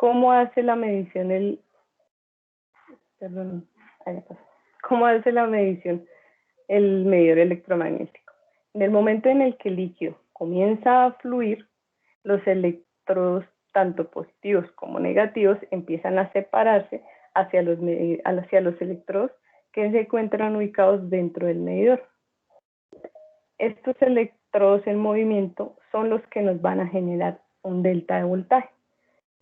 ¿cómo hace la medición perdón, ¿cómo hace la medición el medidor electromagnético? En el momento en el que el líquido comienza a fluir, los electrodos, tanto positivos como negativos, empiezan a separarse hacia los electrodos que se encuentran ubicados dentro del medidor. Estos electrodos en movimiento son los que nos van a generar un delta de voltaje.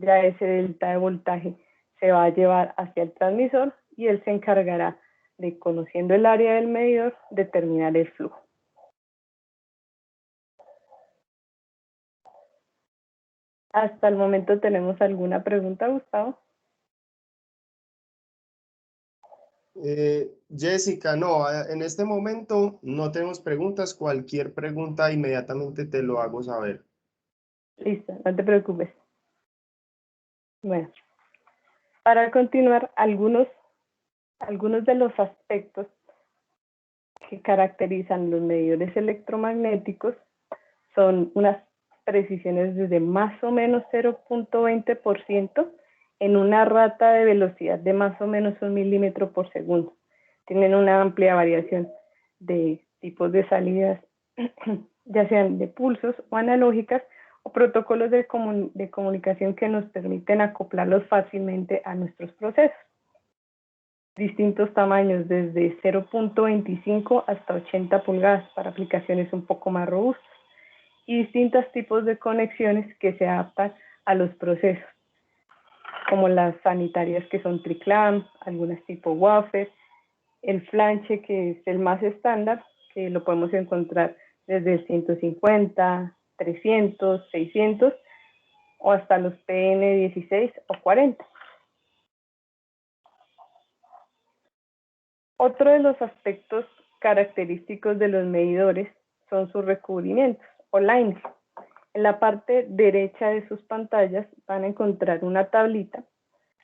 Ya ese delta de voltaje se va a llevar hacia el transmisor y él se encargará de, conociendo el área del medidor, determinar el flujo. Hasta el momento, ¿tenemos alguna pregunta, Gustavo? Jessica, no, en este momento no tenemos preguntas. Cualquier pregunta inmediatamente te lo hago saber. Listo, no te preocupes. Bueno, para continuar, algunos de los aspectos que caracterizan los medidores electromagnéticos son unas precisiones desde más o menos 0.20% en una rata de velocidad de más o menos 1 milímetro por segundo. Tienen una amplia variación de tipos de salidas, ya sean de pulsos o analógicas, o protocolos de comunicación que nos permiten acoplarlos fácilmente a nuestros procesos. Distintos tamaños, desde 0.25 hasta 80 pulgadas para aplicaciones un poco más robustas, y distintos tipos de conexiones que se adaptan a los procesos, como las sanitarias que son triclamp, algunas tipo wafer, el flanche que es el más estándar, que lo podemos encontrar desde 150, 300, 600 o hasta los PN16 o 40. Otro de los aspectos característicos de los medidores son sus recubrimientos o lines. En la parte derecha de sus pantallas van a encontrar una tablita,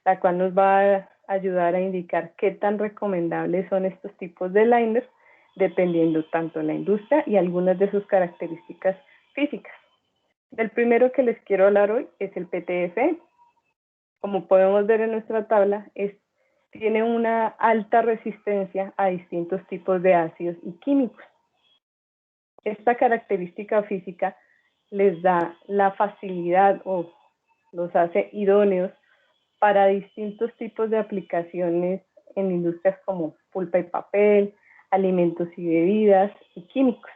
la cual nos va a ayudar a indicar qué tan recomendables son estos tipos de liners, dependiendo tanto de la industria y algunas de sus características físicas. El primero que les quiero hablar hoy es el PTFE. Como podemos ver en nuestra tabla, tiene una alta resistencia a distintos tipos de ácidos y químicos. Esta característica física les da la facilidad o los hace idóneos para distintos tipos de aplicaciones en industrias como pulpa y papel, alimentos y bebidas y químicos.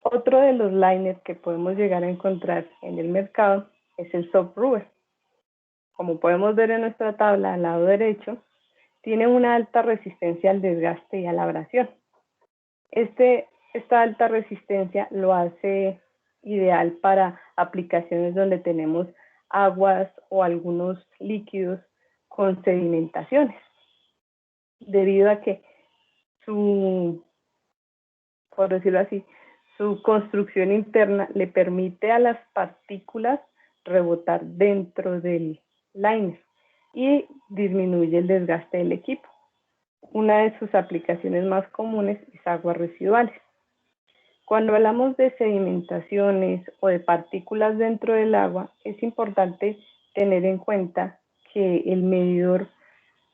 Otro de los liners que podemos llegar a encontrar en el mercado es el soft rubber. Como podemos ver en nuestra tabla al lado derecho, tiene una alta resistencia al desgaste y a la abrasión. Esta alta resistencia lo hace ideal para aplicaciones donde tenemos aguas o algunos líquidos con sedimentaciones, debido a que por decirlo así, su construcción interna le permite a las partículas rebotar dentro del liner y disminuye el desgaste del equipo. Una de sus aplicaciones más comunes es aguas residuales. Cuando hablamos de sedimentaciones o de partículas dentro del agua, es importante tener en cuenta que el medidor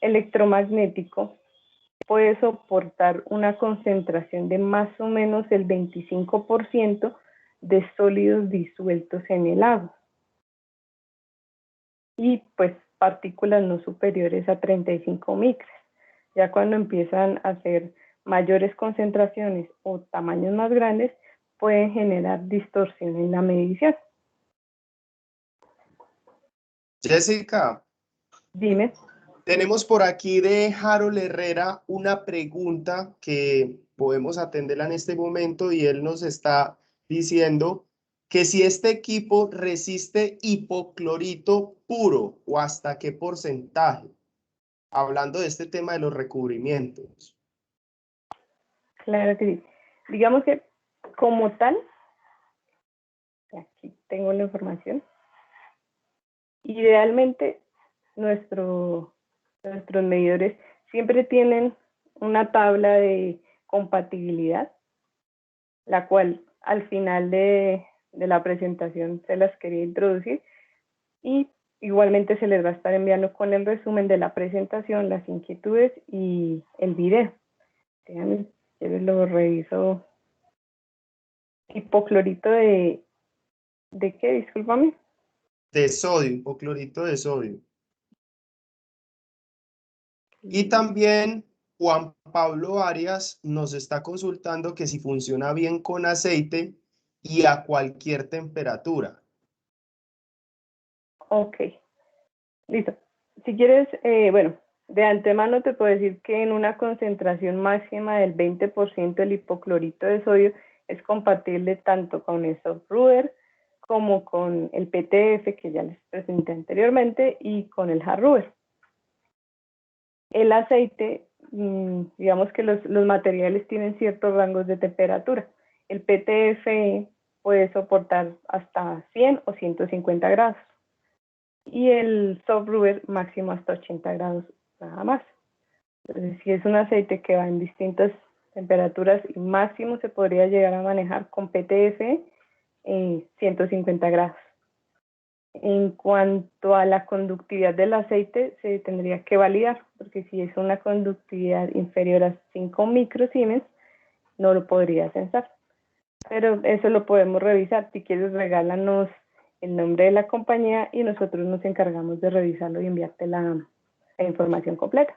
electromagnético puede soportar una concentración de más o menos el 25% de sólidos disueltos en el agua. Y pues partículas no superiores a 35 micras. Ya cuando empiezan a ser mayores concentraciones o tamaños más grandes, pueden generar distorsión en la medición. Jessica. Dime. Tenemos por aquí de Harold Herrera una pregunta que podemos atenderla en este momento y él nos está diciendo que si este equipo resiste hipoclorito puro o hasta qué porcentaje, hablando de este tema de los recubrimientos. Claro que sí. Digamos que como tal, aquí tengo la información, idealmente nuestros medidores siempre tienen una tabla de compatibilidad, la cual al final de de la presentación se las quería introducir, y igualmente se les va a estar enviando con el resumen de la presentación, las inquietudes y el video. Déjame, yo lo reviso. Hipoclorito ¿de qué? Discúlpame. De sodio, o clorito de sodio. Y también Juan Pablo Arias nos está consultando que si funciona bien con aceite y a cualquier temperatura. Ok, listo. Si quieres, bueno, de antemano te puedo decir que en una concentración máxima del 20% el hipoclorito de sodio es compatible tanto con el Soft-Ruder como con el PTF que ya les presenté anteriormente y con el Hard-Ruder. El aceite, digamos que los materiales tienen ciertos rangos de temperatura. El PTFE puede soportar hasta 100 o 150 grados. Y el Soft-Ruder máximo hasta 80 grados, nada más. Entonces, si es un aceite que va en distintas temperaturas y máximo se podría llegar a manejar con PTFE en 150 grados. En cuanto a la conductividad del aceite, se tendría que validar, porque si es una conductividad inferior a 5 microsiemens, no lo podría censar. Pero eso lo podemos revisar. Si quieres, regálanos el nombre de la compañía y nosotros nos encargamos de revisarlo y enviarte la información completa.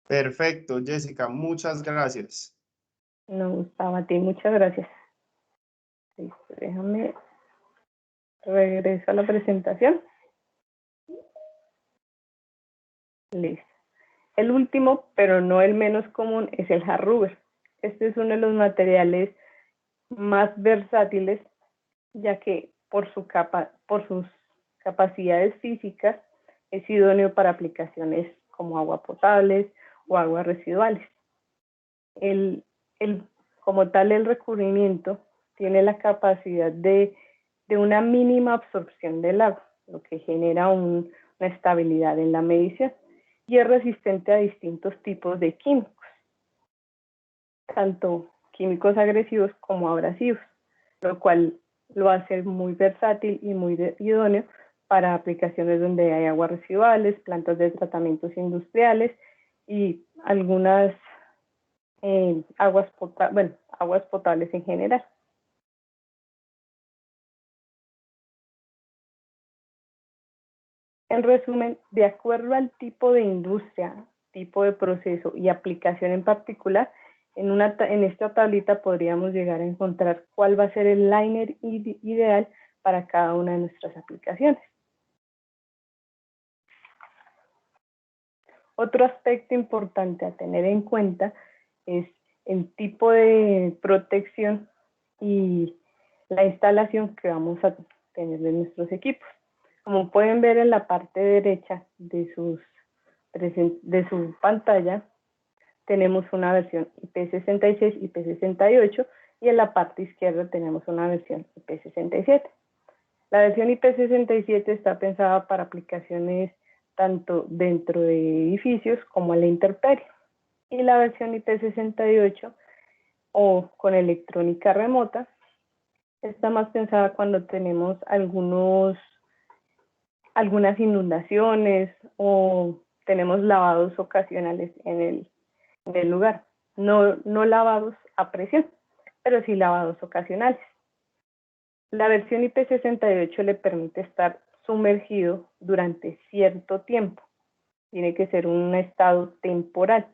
Perfecto, Jessica, muchas gracias. No, Gustavo, a ti, muchas gracias. Listo, déjame regreso a la presentación. Listo. El último, pero no el menos común, es el Hard-Ruder. Este es uno de los materiales más versátiles, ya que por sus capacidades físicas es idóneo para aplicaciones como agua potables o aguas residuales. Como tal, el recubrimiento tiene la capacidad de una mínima absorción del agua, lo que genera una estabilidad en la medición, y es resistente a distintos tipos de químicos, tanto químicos agresivos como abrasivos, lo cual lo hace muy versátil y muy idóneo para aplicaciones donde hay aguas residuales, plantas de tratamientos industriales y algunas aguas potables en general. En resumen, de acuerdo al tipo de industria, tipo de proceso y aplicación en particular, en esta tablita podríamos llegar a encontrar cuál va a ser el liner ideal para cada una de nuestras aplicaciones. Otro aspecto importante a tener en cuenta es el tipo de protección y la instalación que vamos a tener de nuestros equipos. Como pueden ver en la parte derecha de su pantalla, tenemos una versión IP66, IP68 y en la parte izquierda tenemos una versión IP67. La versión IP67 está pensada para aplicaciones tanto dentro de edificios como a la intemperie. Y la versión IP68 o con electrónica remota está más pensada cuando tenemos algunas inundaciones o tenemos lavados ocasionales en el lugar. No lavados a presión, pero sí lavados ocasionales. La versión IP68 le permite estar sumergido durante cierto tiempo. Tiene que ser un estado temporal.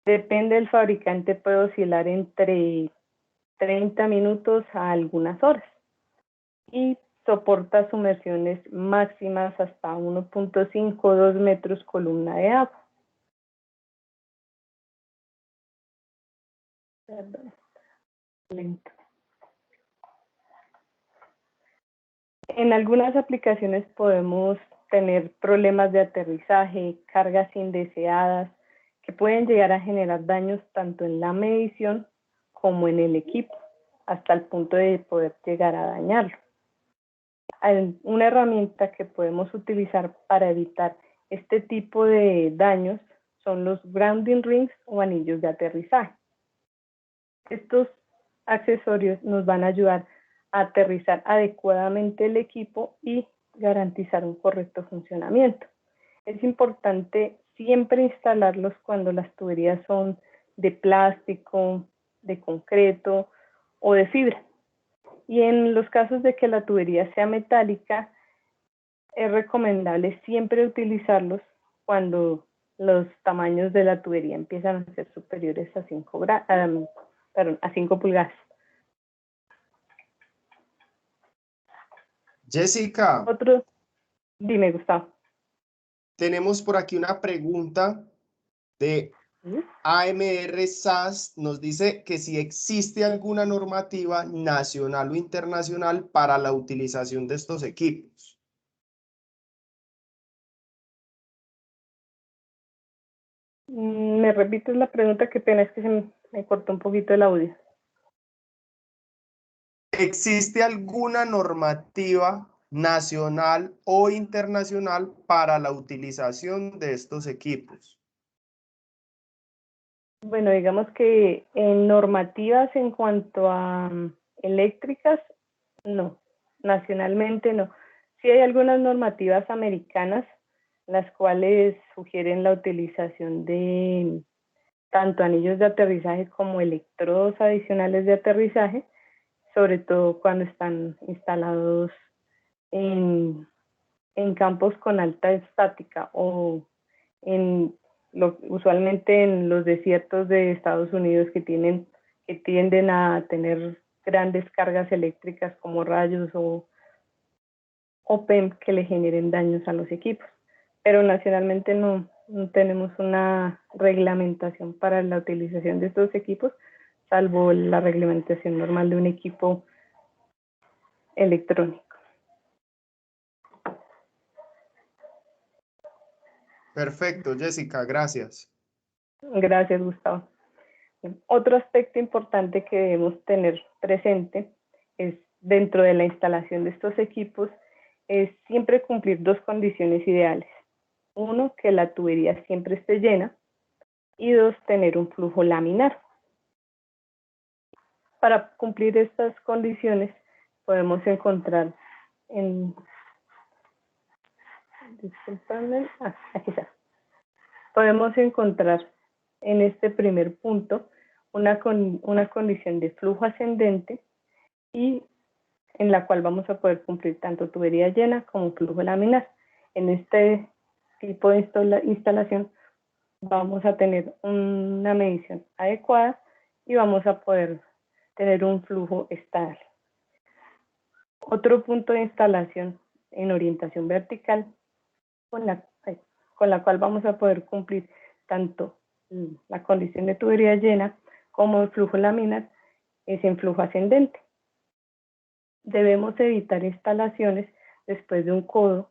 Depende del fabricante, puede oscilar entre 30 minutos a algunas horas. Y soporta sumersiones máximas hasta 1.5 o 2 metros columna de agua. Perdón. Lento. En algunas aplicaciones podemos tener problemas de aterrizaje, cargas indeseadas, que pueden llegar a generar daños tanto en la medición como en el equipo, hasta el punto de poder llegar a dañarlo. Una herramienta que podemos utilizar para evitar este tipo de daños son los grounding rings o anillos de aterrizaje. Estos accesorios nos van a ayudar a aterrizar adecuadamente el equipo y garantizar un correcto funcionamiento. Es importante siempre instalarlos cuando las tuberías son de plástico, de concreto o de fibra. Y en los casos de que la tubería sea metálica, es recomendable siempre utilizarlos cuando los tamaños de la tubería empiezan a ser superiores a 5 pulgadas. Jessica, Dime, Gustavo. tenemos por aquí una pregunta de AMR SAS. Nos dice que si existe alguna normativa nacional o internacional para la utilización de estos equipos. ¿Me repites la pregunta? Qué pena, es que me cortó un poquito el audio. ¿Existe alguna normativa nacional o internacional para la utilización de estos equipos? Bueno, digamos que en normativas en cuanto a eléctricas, no, nacionalmente no. Sí hay algunas normativas americanas, las cuales sugieren la utilización de tanto anillos de aterrizaje como electrodos adicionales de aterrizaje, sobre todo cuando están instalados en campos con alta estática o usualmente en los desiertos de Estados Unidos que tienden a tener grandes cargas eléctricas como rayos o PEM que le generen daños a los equipos. Pero nacionalmente no tenemos una reglamentación para la utilización de estos equipos, salvo la reglamentación normal de un equipo electrónico. Perfecto, Jessica, gracias. Gracias, Gustavo. Otro aspecto importante que debemos tener presente es dentro de la instalación de estos equipos es siempre cumplir dos condiciones ideales. Uno, que la tubería siempre esté llena y dos, tener un flujo laminar. Para cumplir estas condiciones podemos encontrar aquí está. Podemos encontrar en este primer punto una condición de flujo ascendente y en la cual vamos a poder cumplir tanto tubería llena como flujo laminar. En este tipo de instalación vamos a tener una medición adecuada y vamos a poder tener un flujo estable. Otro punto de instalación en orientación vertical con la cual vamos a poder cumplir tanto la condición de tubería llena como el flujo laminar es en flujo ascendente. Debemos evitar instalaciones después de un codo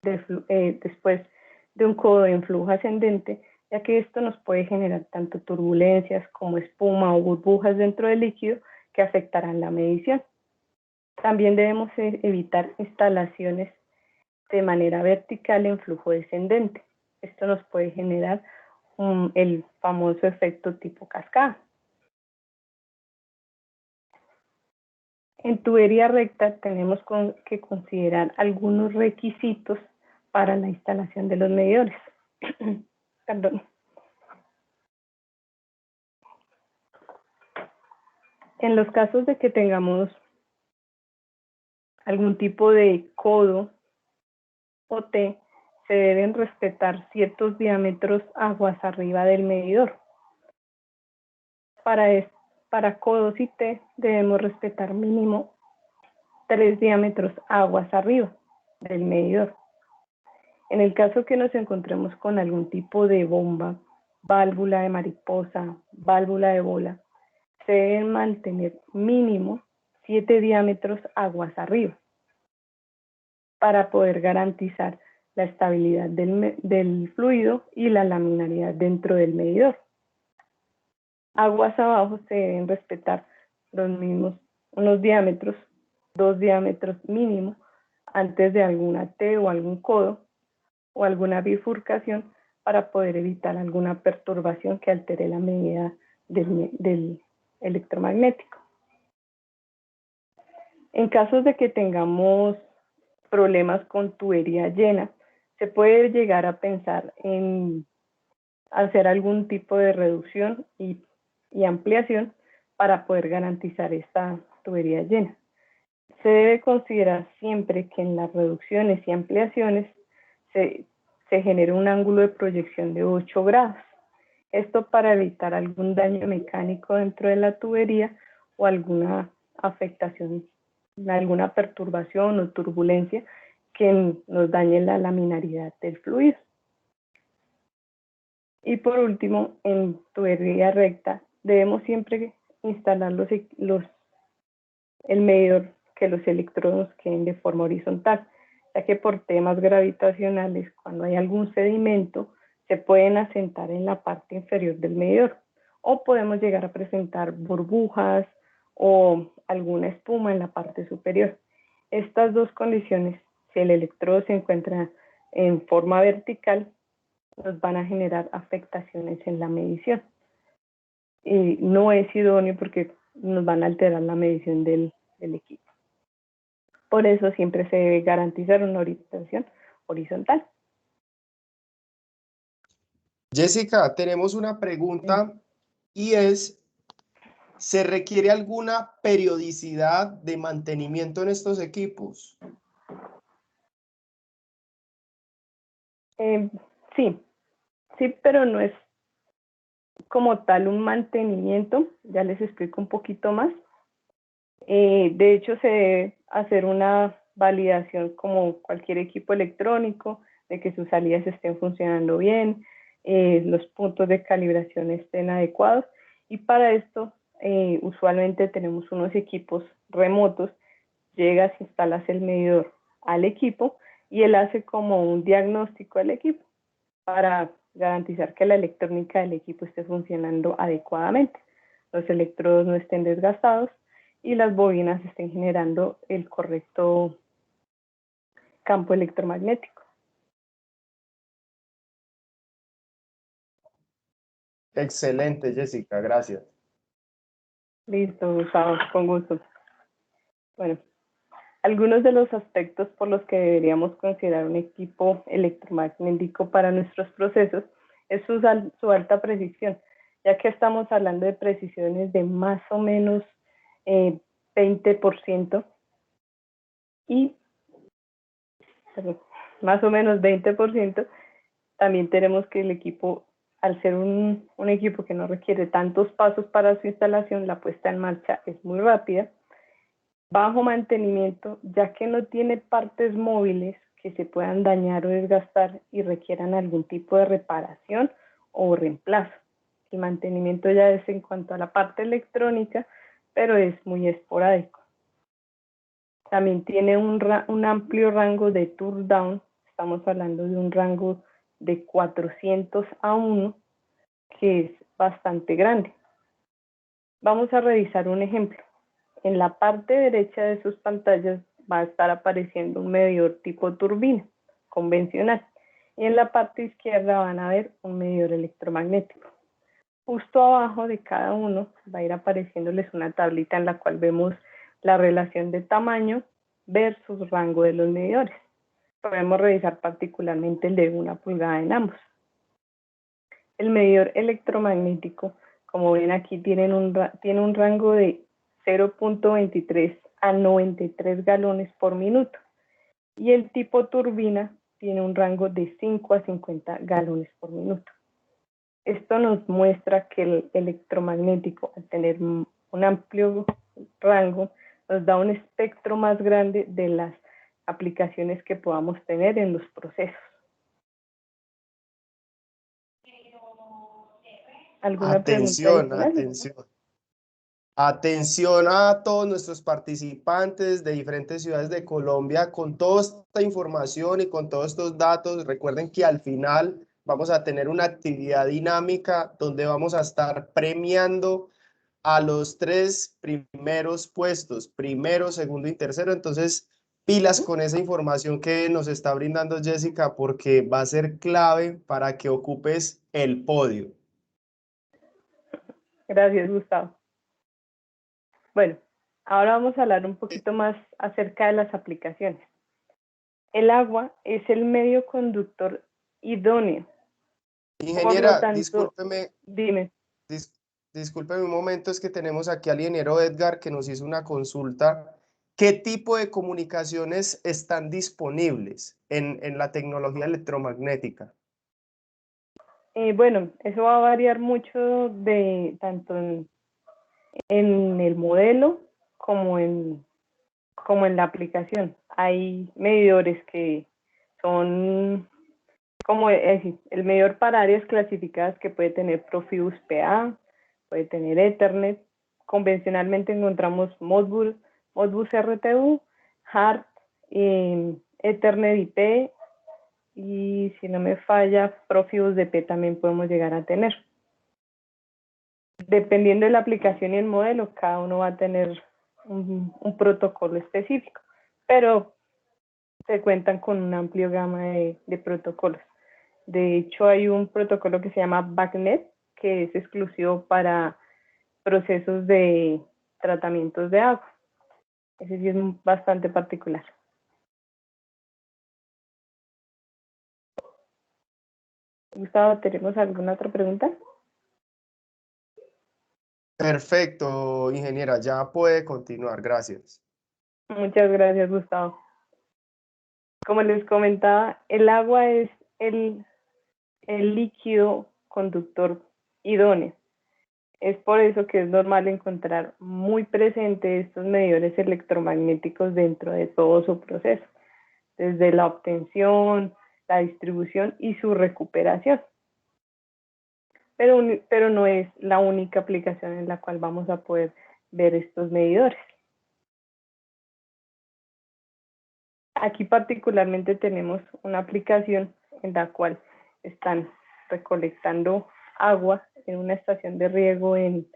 en flujo ascendente, ya que esto nos puede generar tanto turbulencias como espuma o burbujas dentro del líquido que afectarán la medición. También debemos evitar instalaciones de manera vertical en flujo descendente. Esto nos puede generar el famoso efecto tipo cascada. En tubería recta tenemos que considerar algunos requisitos para la instalación de los medidores. Perdón. En los casos de que tengamos algún tipo de codo o T, se deben respetar ciertos diámetros aguas arriba del medidor. Para codos y T debemos respetar mínimo 3 diámetros aguas arriba del medidor. En el caso que nos encontremos con algún tipo de bomba, válvula de mariposa, válvula de bola, se deben mantener mínimo 7 diámetros aguas arriba para poder garantizar la estabilidad del fluido y la laminaridad dentro del medidor. Aguas abajo se deben respetar los mismos, unos diámetros, 2 diámetros mínimo, antes de alguna T o algún codo o alguna bifurcación para poder evitar alguna perturbación que altere la medida del electromagnético. En casos de que tengamos problemas con tubería llena, se puede llegar a pensar en hacer algún tipo de reducción y ampliación para poder garantizar esta tubería llena. Se debe considerar siempre que en las reducciones y ampliaciones se genere un ángulo de proyección de 8 grados. Esto para evitar algún daño mecánico dentro de la tubería o alguna afectación, alguna perturbación o turbulencia que nos dañe la laminaridad del fluido. Y por último, en tubería recta, debemos siempre instalar el medidor, que los electrodos queden de forma horizontal, ya que por temas gravitacionales, cuando hay algún sedimento, se pueden asentar en la parte inferior del medidor, o podemos llegar a presentar burbujas o alguna espuma en la parte superior. Estas dos condiciones, si el electrodo se encuentra en forma vertical, nos van a generar afectaciones en la medición. Y no es idóneo porque nos van a alterar la medición del equipo. Por eso siempre se debe garantizar una orientación horizontal. Jessica, tenemos una pregunta y es, ¿se requiere alguna periodicidad de mantenimiento en estos equipos? Sí, pero no es como tal un mantenimiento. Ya les explico un poquito más. De hecho, se debe hacer una validación como cualquier equipo electrónico, de que sus salidas estén funcionando bien, los puntos de calibración estén adecuados, y para esto usualmente tenemos unos equipos remotos. Llegas, instalas el medidor al equipo y él hace como un diagnóstico del equipo para garantizar que la electrónica del equipo esté funcionando adecuadamente, los electrodos no estén desgastados y las bobinas estén generando el correcto campo electromagnético. Excelente, Jessica, gracias. Listo, Gustavo, con gusto. Bueno, algunos de los aspectos por los que deberíamos considerar un equipo electromagnético para nuestros procesos es su alta precisión, ya que estamos hablando de precisiones de más o menos 20% y más o menos 20%. También tenemos que el equipo, al ser un equipo que no requiere tantos pasos para su instalación, la puesta en marcha es muy rápida, bajo mantenimiento, ya que no tiene partes móviles que se puedan dañar o desgastar y requieran algún tipo de reparación o reemplazo. El mantenimiento ya es en cuanto a la parte electrónica, pero es muy esporádico. También tiene un amplio rango de turn down. Estamos hablando de un rango de 400 a 1, que es bastante grande. Vamos a revisar un ejemplo. En la parte derecha de sus pantallas va a estar apareciendo un medidor tipo turbina convencional, y en la parte izquierda van a ver un medidor electromagnético. Justo abajo de cada uno va a ir apareciéndoles una tablita en la cual vemos la relación de tamaño versus rango de los medidores. Podemos revisar particularmente el de 1 pulgada en ambos. El medidor electromagnético, como ven aquí, tiene un rango de 0.23 a 93 galones por minuto, y el tipo turbina tiene un rango de 5 a 50 galones por minuto. Esto nos muestra que el electromagnético, al tener un amplio rango, nos da un espectro más grande de las aplicaciones que podamos tener en los procesos. ¿Alguna pregunta adicional? Atención. Atención a todos nuestros participantes de diferentes ciudades de Colombia. Con toda esta información y con todos estos datos, recuerden que al final vamos a tener una actividad dinámica donde vamos a estar premiando a los 3 primeros puestos, primero, segundo y tercero. Entonces, pilas con esa información que nos está brindando Jessica, porque va a ser clave para que ocupes el podio. Gracias, Gustavo. Bueno, Ahora vamos a hablar un poquito más acerca de las aplicaciones. El agua es el medio conductor idóneo. Por lo Ingeniera, tanto, dime. discúlpeme un momento, es que tenemos aquí al ingeniero Edgar que nos hizo una consulta. ¿Qué tipo de comunicaciones están disponibles en la tecnología electromagnética? Bueno, eso va a variar mucho de tanto en el modelo como en la aplicación. Hay medidores que son como el medidor para áreas clasificadas que puede tener Profibus PA, puede tener Ethernet. Convencionalmente encontramos Modbus RTU, HART, Ethernet IP y si no me falla, Profibus DP también podemos llegar a tener. Dependiendo de la aplicación y el modelo, cada uno va a tener un protocolo específico, pero se cuentan con una amplia gama de protocolos. De hecho, hay un protocolo que se llama BACnet, que es exclusivo para procesos de tratamientos de agua. Ese sí es bastante particular. Gustavo, ¿tenemos alguna otra pregunta? Perfecto, ingeniera, ya puede continuar, gracias. Muchas gracias, Gustavo. Como les comentaba, el agua es el líquido conductor idóneo. Es por eso que es normal encontrar muy presentes estos medidores electromagnéticos dentro de todo su proceso, desde la obtención, la distribución y su recuperación. Pero no es la única aplicación en la cual vamos a poder ver estos medidores. Aquí particularmente tenemos una aplicación en la cual están recolectando agua en una estación de riego en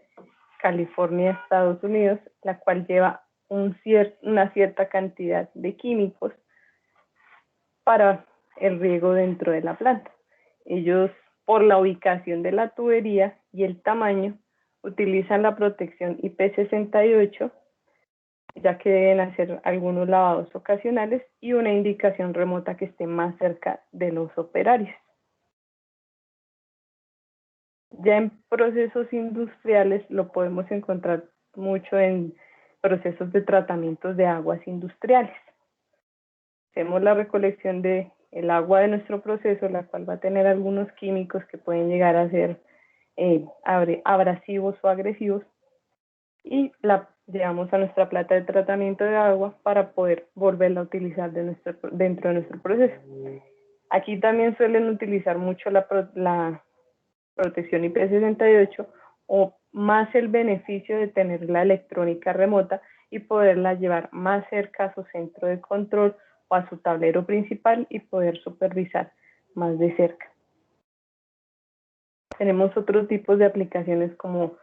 California, Estados Unidos, la cual lleva una cierta cantidad de químicos para el riego dentro de la planta. Ellos, por la ubicación de la tubería y el tamaño, utilizan la protección IP68, ya que deben hacer algunos lavados ocasionales y una indicación remota que esté más cerca de los operarios. Ya en procesos industriales lo podemos encontrar mucho en procesos de tratamientos de aguas industriales. Hacemos la recolección del agua de nuestro proceso, la cual va a tener algunos químicos que pueden llegar a ser abrasivos o agresivos, y la llevamos a nuestra planta de tratamiento de agua para poder volverla a utilizar dentro de nuestro proceso. Aquí también suelen utilizar mucho la protección IP68 o más el beneficio de tener la electrónica remota y poderla llevar más cerca a su centro de control o a su tablero principal y poder supervisar más de cerca. Tenemos otros tipos de aplicaciones como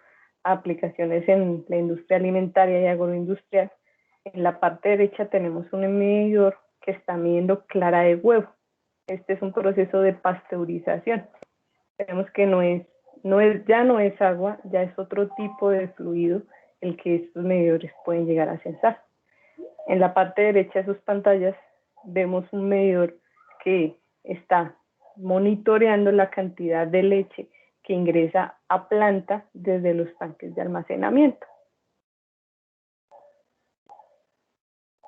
aplicaciones en la industria alimentaria y agroindustrial. En la parte derecha tenemos un medidor que está midiendo clara de huevo. Este es un proceso de pasteurización. Vemos que ya no es agua, ya es otro tipo de fluido el que estos medidores pueden llegar a sensar. En la parte derecha de sus pantallas vemos un medidor que está monitoreando la cantidad de leche que ingresa a planta desde los tanques de almacenamiento.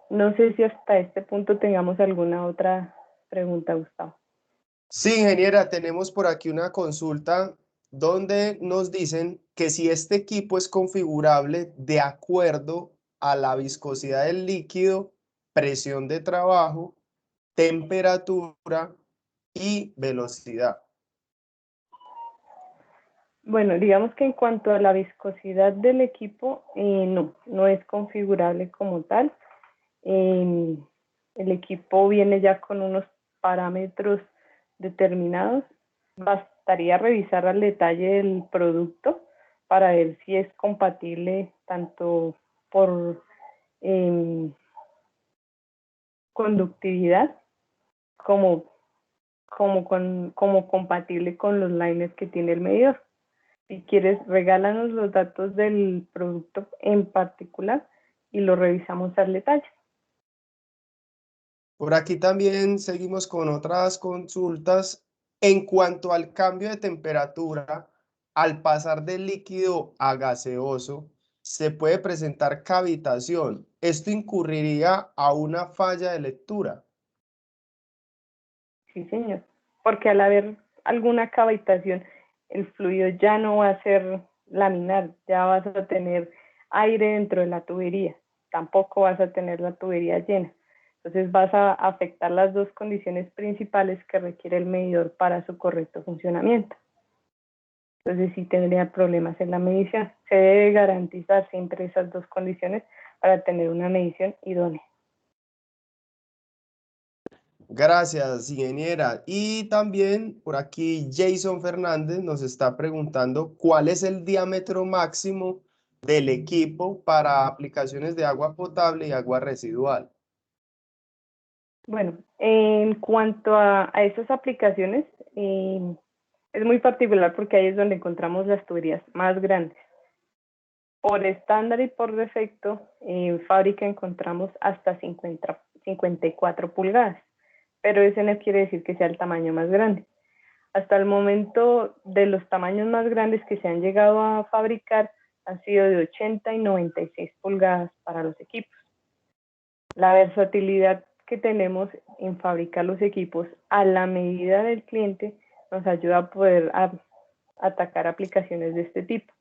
No sé si hasta este punto tengamos alguna otra pregunta, Gustavo. Sí, ingeniera, tenemos por aquí una consulta donde nos dicen que si este equipo es configurable de acuerdo a la viscosidad del líquido, presión de trabajo, temperatura y velocidad. Bueno, digamos que en cuanto a la viscosidad del equipo, no es configurable como tal. El equipo viene ya con unos parámetros determinados. Bastaría revisar al detalle el producto para ver si es compatible tanto por conductividad como compatible con los liners que tiene el medidor. Si quieres, regálanos los datos del producto en particular y lo revisamos al detalle. Por aquí también seguimos con otras consultas. En cuanto al cambio de temperatura, al pasar del líquido a gaseoso, se puede presentar cavitación. Esto incurriría a una falla de lectura. Sí, señor. Porque al haber alguna cavitación, el fluido ya no va a ser laminar, ya vas a tener aire dentro de la tubería, tampoco vas a tener la tubería llena. Entonces vas a afectar las dos condiciones principales que requiere el medidor para su correcto funcionamiento. Entonces sí tendría problemas en la medición. Se debe garantizar siempre esas dos condiciones para tener una medición idónea. Gracias, ingeniera. Y también por aquí Jason Fernández nos está preguntando cuál es el diámetro máximo del equipo para aplicaciones de agua potable y agua residual. Bueno, en cuanto a esas aplicaciones, es muy particular porque ahí es donde encontramos las tuberías más grandes. Por estándar y por defecto, en fábrica encontramos hasta 54 pulgadas, pero ese no quiere decir que sea el tamaño más grande. Hasta el momento, de los tamaños más grandes que se han llegado a fabricar, han sido de 80 y 96 pulgadas para los equipos. La versatilidad que tenemos en fabricar los equipos a la medida del cliente nos ayuda a poder atacar aplicaciones de este tipo.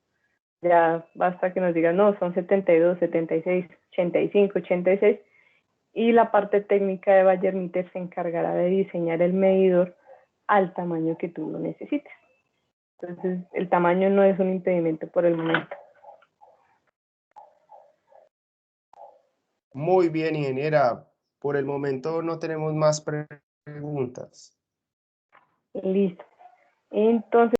Ya basta que nos digan, no, son 72, 76, 85, 86, y la parte técnica de Bayer Meter se encargará de diseñar el medidor al tamaño que tú lo necesites. Entonces, el tamaño no es un impedimento por el momento. Muy bien, ingeniera. Por el momento no tenemos más preguntas. Listo. Entonces,